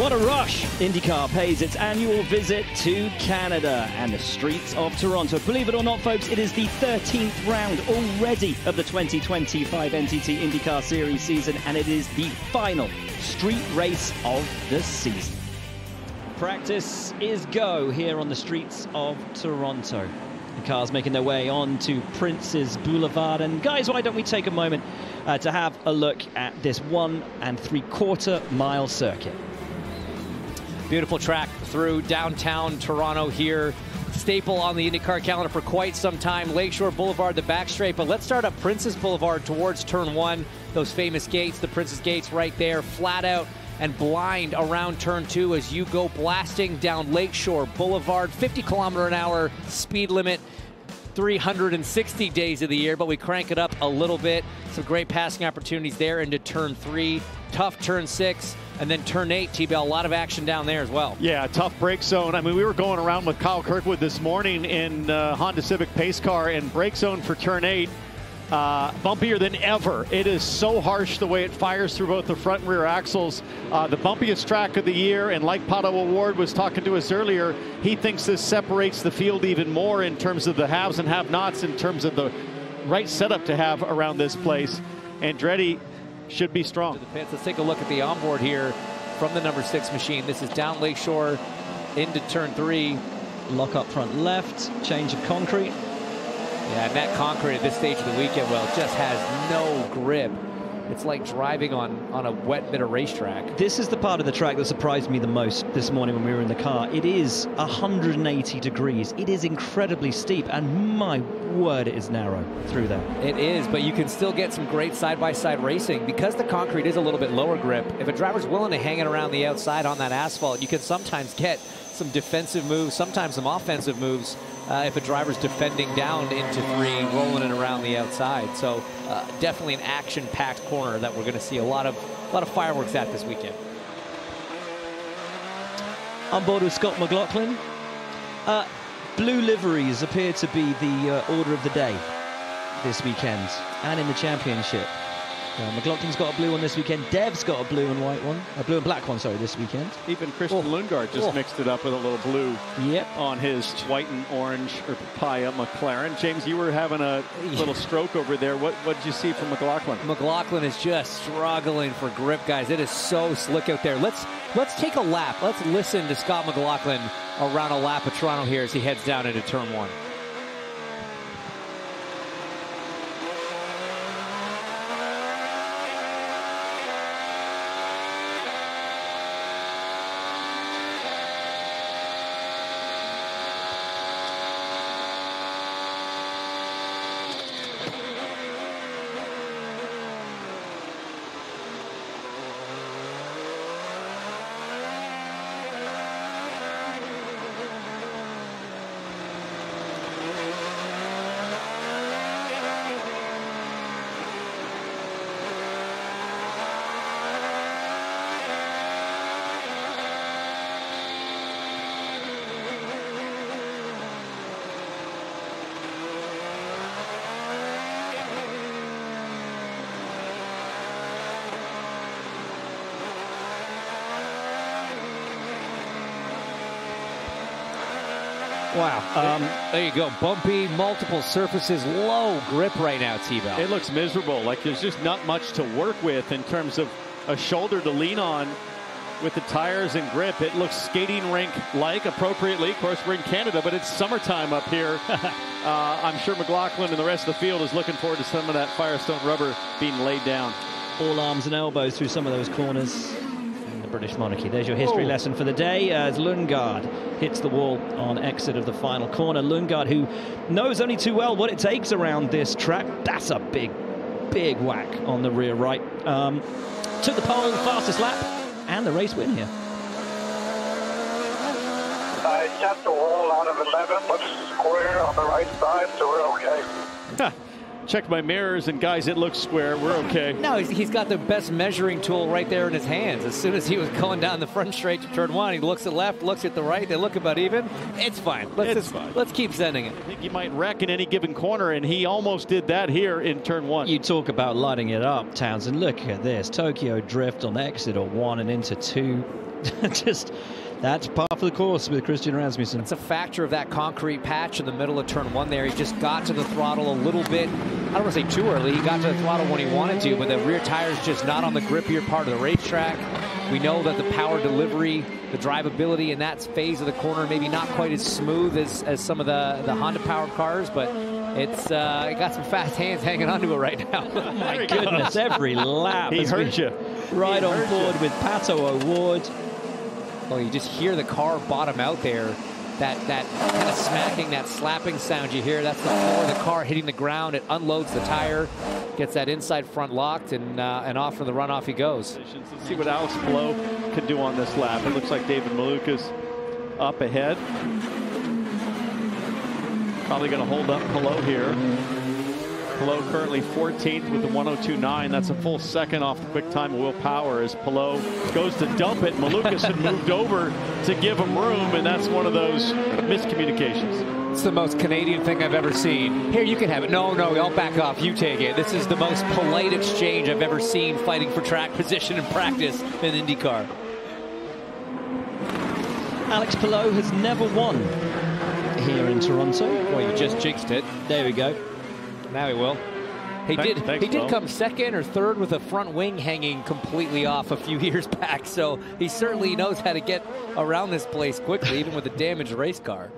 What a rush! IndyCar pays its annual visit to Canada and the streets of Toronto. Believe it or not, folks, it is the 13th round already of the 2025 NTT INDYCAR Series season, and it is the final street race of the season. Practice is go here on the streets of Toronto. The cars making their way on to Prince's Boulevard. And guys, why don't we take a moment to have a look at this 1 3/4 mile circuit. Beautiful track through downtown Toronto here. Staple on the IndyCar calendar for quite some time. Lakeshore Boulevard, the back straight. But let's start up Prince's Boulevard towards turn 1. Those famous gates, the Prince's Gates right there, flat out and blind around turn 2 as you go blasting down Lakeshore Boulevard. 50km/h speed limit, 360 days of the year, but we crank it up a little bit. Some great passing opportunities there into turn 3. Tough turn 6. And then turn 8, T-Bell, a lot of action down there as well. Yeah, tough brake zone. I mean, we were going around with Kyle Kirkwood this morning in Honda Civic pace car, and brake zone for turn 8, bumpier than ever. It is so harsh the way it fires through both the front and rear axles. The bumpiest track of the year, and like Pato Award was talking to us earlier, he thinks this separates the field even more in terms of the haves and have-nots, in terms of the right setup to have around this place. Andretti should be strong. Let's take a look at the onboard here from the number 6 machine. This is down Lakeshore into turn 3. Lock up front left, change of concrete. Yeah, and that concrete at this stage of the weekend, well, it just has no grip. It's like driving on a wet bit of racetrack. This is the part of the track that surprised me the most this morning when we were in the car. It is 180 degrees. It is incredibly steep, and my word, it is narrow through there. It is, but you can still get some great side-by-side racing. Because the concrete is a little bit lower grip, if a driver's willing to hang it around the outside on that asphalt, you can sometimes get some defensive moves, sometimes some offensive moves, if a driver's defending down into 3, rolling it around the outside. So definitely an action-packed corner that we're going to see a lot of fireworks at this weekend. On board with Scott McLaughlin. Blue liveries appear to be the order of the day this weekend and in the championship. McLaughlin's got a blue one this weekend. Dev's got a blue and white one. A blue and black one, sorry, this weekend. Even Christian Lundgaard just mixed it up with a little blue on his white and orange or papaya McLaren. James, you were having a little stroke over there. What did you see from McLaughlin? McLaughlin is just struggling for grip, guys. It is so slick out there. Let's take a lap. Let's listen to Scott McLaughlin around a lap of Toronto here as he heads down into turn 1. Wow. There you go. Bumpy, multiple surfaces, low grip right now, T-Bell. It looks miserable. Like there's just not much to work with in terms of a shoulder to lean on with the tires and grip. It looks skating rink-like appropriately. Of course, we're in Canada, but it's summertime up here. I'm sure McLaughlin and the rest of the field is looking forward to some of that Firestone rubber being laid down. All arms and elbows through some of those corners. British monarchy. There's your history lesson for the day as Lundgaard hits the wall on exit of the final corner. Lundgaard, who knows only too well what it takes around this track. That's a big whack on the rear right. Took the pole, fastest lap, and the race win here. I kept the wall out of 11, looks square on the right side, so we're okay. Checked my mirrors, and guys, it looks square. We're okay. No, he's got the best measuring tool right there in his hands. As soon as he was going down the front straight to turn 1, he looks at left, looks at the right. They look about even. It's fine. Let's keep sending it. I think he might wreck in any given corner, and he almost did that here in turn 1. You talk about lighting it up, Townsend. Look at this. Tokyo drift on exit or 1 and into 2. Just that's part of the course with Christian Rasmussen. It's a factor of that concrete patch in the middle of turn 1 there. He just got to the throttle a little bit. I don't want to say too early. He got to the throttle when he wanted to, but the rear tire's just not on the grippier part of the racetrack. We know that the power delivery, the drivability in that phase of the corner maybe not quite as smooth as some of the Honda powered cars, but it got some fast hands hanging onto it right now. Oh my goodness, every lap. He hurt you. Right on board with Pato O'Ward. Well, you just hear the car bottom out there. That kind of smacking, that slapping sound you hear, that's the floor of the car hitting the ground. It unloads the tire, gets that inside front locked, and off for the runoff he goes. Let's see what Alex Palou can do on this lap. It looks like David Maluka's up ahead. Probably going to hold up Palou here. Palou currently 14th with the 102.9. That's a full second off the quick time of Will Power as Palou goes to dump it. Malukas had moved over to give him room, and that's one of those miscommunications. It's the most Canadian thing I've ever seen. Here, you can have it. No, I'll back off. You take it. This is the most polite exchange I've ever seen fighting for track position in practice in IndyCar. Alex Palou has never won here in Toronto. Well, you just jinxed it. There we go. Now he will. He Thanks, did come second or third with a front wing hanging completely off a few years back, so he certainly knows how to get around this place quickly, even with a damaged race car.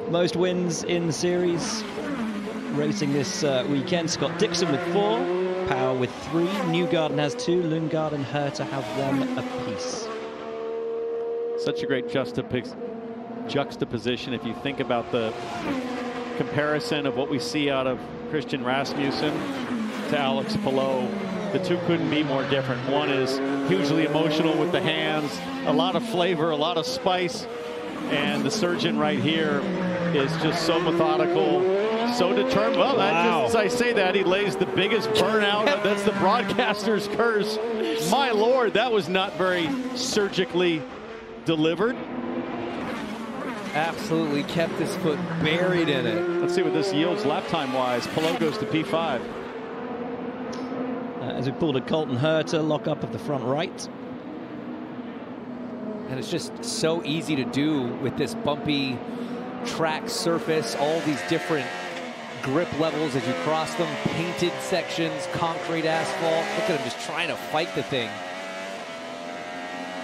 Most wins in the series racing this weekend. Scott Dixon with 4, Power with 3, Newgarden has 2, Lundgaard and Herta have 1 apiece. Such a great juxtaposition if you think about the comparison of what we see out of Christian Rasmussen to Alex Palou. The two couldn't be more different. One is hugely emotional with the hands, a lot of flavor, a lot of spice, and the surgeon right here is just so methodical, so determined. Well, wow. Just as I say that, he lays the biggest burnout. That's the broadcaster's curse. My Lord, that was not very surgically delivered. Absolutely kept his foot buried in it. Let's see what this yields lap time wise. Palou goes to P5. As we pulled a Colton Herta lock up at the front right. And it's just so easy to do with this bumpy track surface, all these different grip levels as you cross them, painted sections, concrete asphalt. Look at him just trying to fight the thing.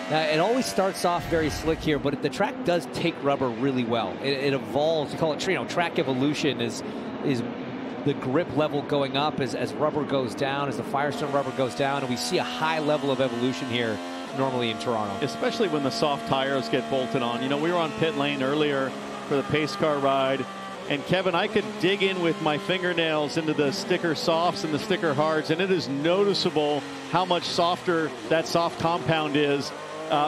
Now, it always starts off very slick here, but the track does take rubber really well. It evolves. You call it, track evolution is the grip level going up as rubber goes down, as the Firestone rubber goes down, and we see a high level of evolution here normally in Toronto. Especially when the soft tires get bolted on. You know, we were on pit lane earlier for the pace car ride, and Kevin, I could dig in with my fingernails into the sticker softs and the sticker hards, and it is noticeable how much softer that soft compound is.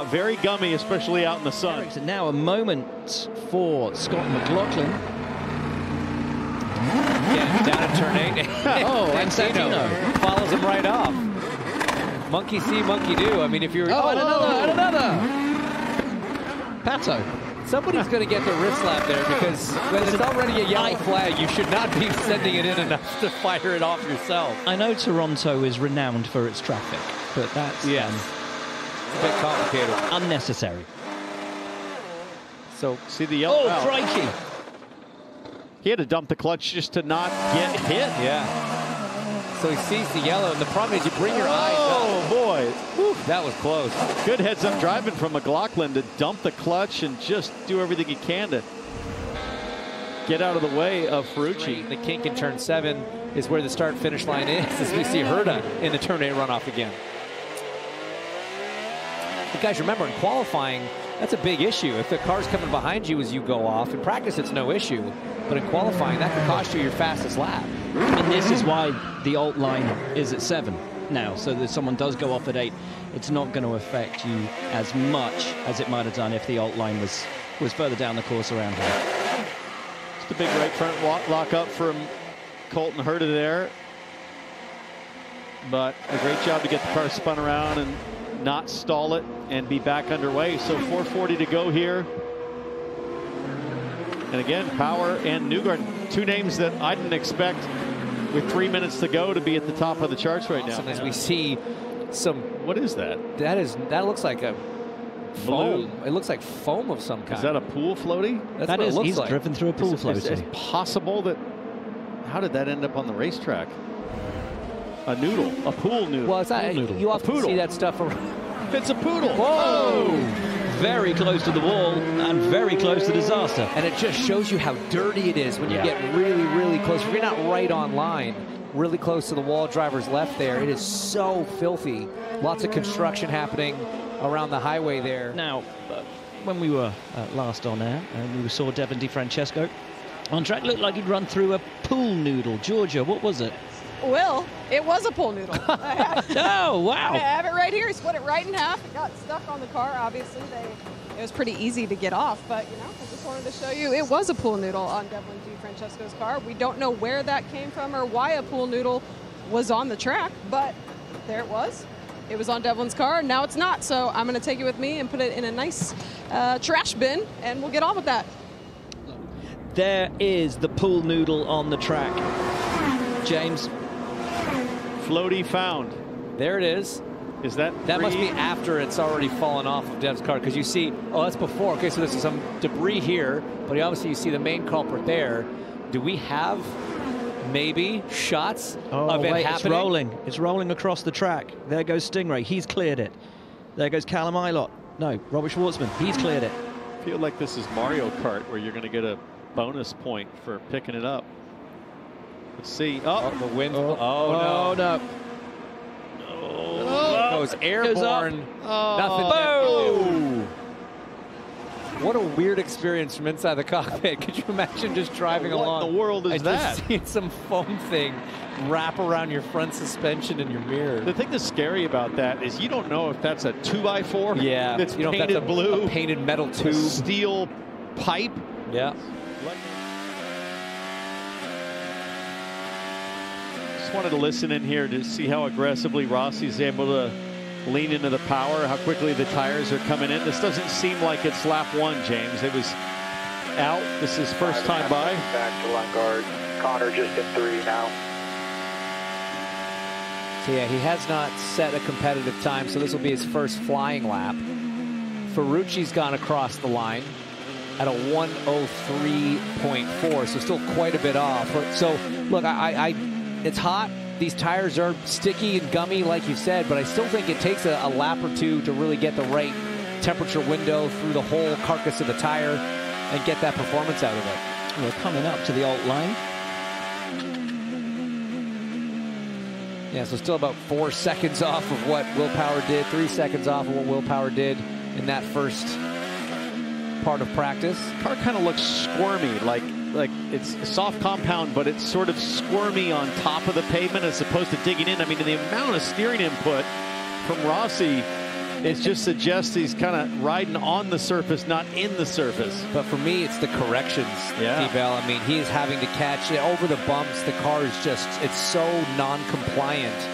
Very gummy, especially out in the sun. And now a moment for Scott McLaughlin. Yeah, down at turn 8. And Santino follows him right off. Monkey see, monkey do. I mean, if you're... and another. Pato. Somebody's going to get the wrist slap there, because when it's already a yellow flag, you should not be sending it in enough to fire it off yourself. I know Toronto is renowned for its traffic, but that's... Yes. It's a bit complicated. Unnecessary. So, see the yellow. Oh, crikey. He had to dump the clutch just to not get hit. Yeah. So he sees the yellow, and the problem is you bring your eyes up. Oh, boy. Whew, that was close. Good heads-up driving from McLaughlin to dump the clutch and just do everything he can to get out of the way of Ferrucci. The kink in turn 7 is where the start-finish line is, as we see Herta in the turn 8 runoff again. But guys, remember, in qualifying, that's a big issue. If the car's coming behind you as you go off, in practice it's no issue. But in qualifying, that could cost you your fastest lap. And this is why the alt line is at 7 now. So that if someone does go off at 8, it's not going to affect you as much as it might have done if the alt line was further down the course around here. Just a big right front lock up from Colton Herta there. But a great job to get the car spun around and not stall it and be back underway. So 4:40 to go here. And again, Power and Newgarden, two names that I didn't expect with 3 minutes to go to be at the top of the charts right now. As we see some. What is that? That looks like a foam. It looks like foam of some kind. Is that a pool floaty? That's that what is, it looks he's like. driven through a pool floaty. It's possible that. How did that end up on the racetrack? A noodle, a pool noodle. Well, it's not. You often see that stuff around. It's a poodle. Whoa! Very close to the wall and very close to disaster. And it just shows you how dirty it is when you get really, really close. If you're not right on line, really close to the wall, driver's left there, it is so filthy. Lots of construction happening around the highway there. Now, when we were last on air, and we saw Devin DiFrancesco on track, looked like he'd run through a pool noodle. Georgia, what was it? Well, it was a pool noodle. Oh, wow. I have it right here. He split it right in half. It got stuck on the car, obviously. It was pretty easy to get off, but, you know, I just wanted to show you it was a pool noodle on Devin DiFrancesco's car. We don't know where that came from or why a pool noodle was on the track, but there it was. It was on Devlin's car, and now it's not. So I'm going to take it with me and put it in a nice trash bin, and we'll get on with that. There is the pool noodle on the track. James. Floaty found. There it is. Is that must be after it's already fallen off of Dev's car, because you see, oh, that's before. Okay, so there's some debris here, but obviously you see the main culprit there. Do we have maybe shots of it happening? It's rolling. It's rolling across the track. There goes Stingray. He's cleared it. There goes Callum Ilott. No, Robert Schwartzman. He's cleared it. I feel like this is Mario Kart, where you're going to get a bonus point for picking it up. Let's see. Oh, the wind. Oh, no. Goes airborne. Nothing. Boom! What a weird experience from inside the cockpit. Could you imagine just driving along? What in the world is and that? Just seeing some foam thing wrap around your front suspension and your mirror. The thing that's scary about that is you don't know if that's a 2x4. Yeah. That's you know painted if that's blue. A painted metal tube. Steel pipe. Yeah. Just wanted to listen in here to see how aggressively Rossi's able to lean into the power, how quickly the tires are coming in. This doesn't seem like it's lap one, James. It was out. This is first time by. Back to line guard. Connor just in 3 now. So yeah, he has not set a competitive time, so this will be his first flying lap. Ferrucci's gone across the line at a 1:03.4, so still quite a bit off. So look, it's hot. These tires are sticky and gummy, like you said, but I still think it takes a lap or two to really get the right temperature window through the whole carcass of the tire and get that performance out of it. We're coming up to the alt line. Yeah, so still about 4 seconds off of what Will Power did, 3 seconds off of what Will Power did in that first part of practice. Car kind of looks squirmy, like it's a soft compound, but it's sort of squirmy on top of the pavement as opposed to digging in. I mean, the amount of steering input from Rossi, it just suggests he's kind of riding on the surface, not in the surface. But for me, it's the corrections, D-Bell. I mean, he is having to catch it over the bumps. The car is just, it's so non-compliant.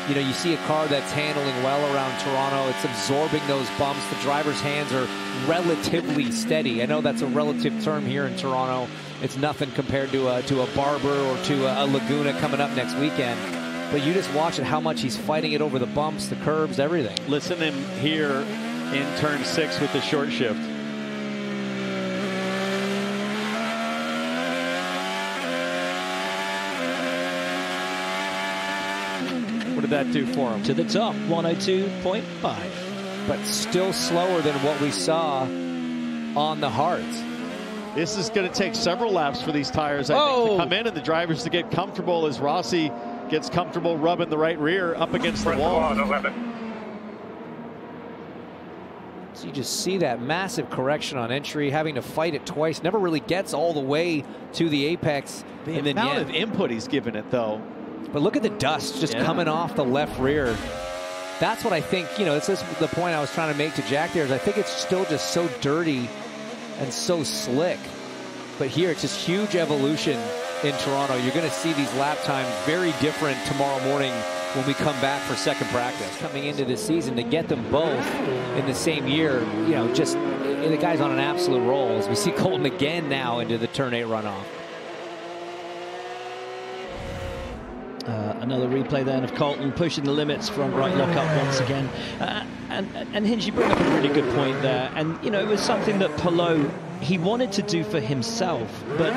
You know, you see a car that's handling well around Toronto. It's absorbing those bumps. The driver's hands are relatively steady. I know that's a relative term here in Toronto. It's nothing compared to a Barber or to a Laguna coming up next weekend. But you just watch it, how much he's fighting it over the bumps, the curbs, everything. Listen to him here in turn 6 with the short shift. What did that do for him? To the top, 102.5. But still slower than what we saw on the hards. This is going to take several laps for these tires, I think, to come in and the drivers to get comfortable as Rossi gets comfortable rubbing the right rear up against the wall. So you just see that massive correction on entry, having to fight it twice. Never really gets all the way to the apex. The amount of input he's given it, though. But look at the dust just coming off the left rear. That's what I think, you know, this is the point I was trying to make to Jack there, is I think it's still just so dirty and so slick. But here, it's just huge evolution in Toronto. You're going to see these lap times very different tomorrow morning when we come back for second practice. Coming into this season, to get them both in the same year, you know, just the guy's on an absolute roll. As we see Colton again now into the turn 8 runoff. Another replay then of Colton pushing the limits from right lockup once again. And Hinge, you bring up a really good point there. And, you know, it was something that Palou, he wanted to do for himself. But,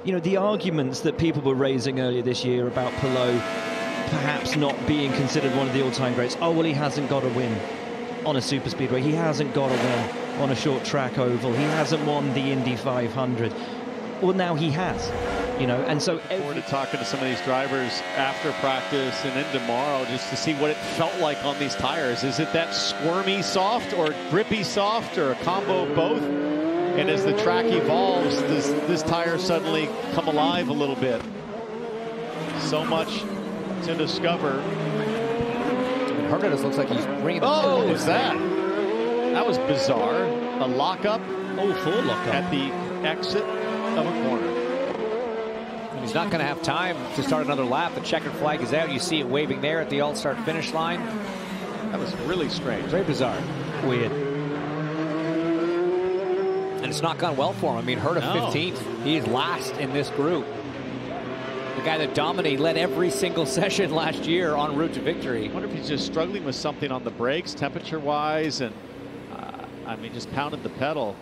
you know, the arguments that people were raising earlier this year about Palou perhaps not being considered one of the all-time greats. Oh, well, he hasn't got a win on a superspeedway. He hasn't got a win on a short track oval. He hasn't won the Indy 500. Well, now he has. You know, and so forward to talking to some of these drivers after practice and in tomorrow just to see what it felt like on these tires. Is it that squirmy soft or grippy soft or a combo of both? And as the track evolves, does this tire suddenly come alive a little bit? So much to discover. Hernandez looks like he's bringing the what was that? That was bizarre. A lockup. Oh, full lockup at the exit of a corner. He's not going to have time to start another lap. The checkered flag is out. You see it waving there at the all-start finish line. That was really strange. Very bizarre. Weird. And it's not gone well for him. I mean, Herta 15th. He is last in this group. The guy that dominated, led every single session last year en route to victory. I wonder if he's just struggling with something on the brakes, temperature-wise, and I mean, just pounded the pedal.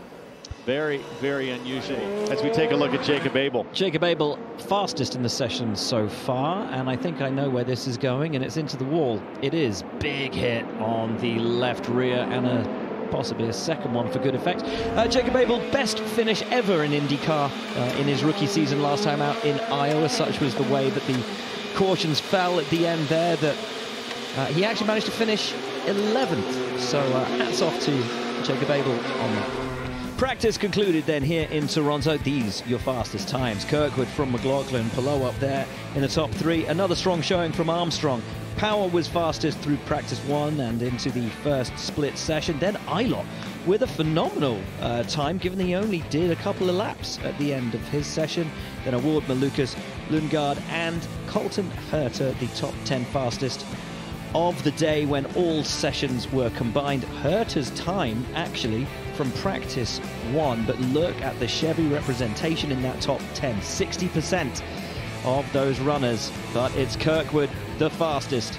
Very, very unusual. As we take a look at Jacob Abel. Jacob Abel, fastest in the session so far, and I think I know where this is going, and it's into the wall. It is. Big hit on the left rear, and possibly a second one for good effect. Jacob Abel, best finish ever in IndyCar in his rookie season last time out in Iowa. Such was the way that the cautions fell at the end there, that he actually managed to finish 11th. So hats off to Jacob Abel on that. Practice concluded then here in Toronto. These your fastest times. Kirkwood from McLaughlin, Palou up there in the top three. Another strong showing from Armstrong. Power was fastest through practice one and into the first split session. Then Eilert with a phenomenal time, given he only did a couple of laps at the end of his session. Then Award, Malukas, Lundgaard and Colton Herta, the top 10 fastest of the day when all sessions were combined. Herta's time actually from practice one, but look at the Chevy representation in that top 10, 60% of those runners, but it's Kirkwood the fastest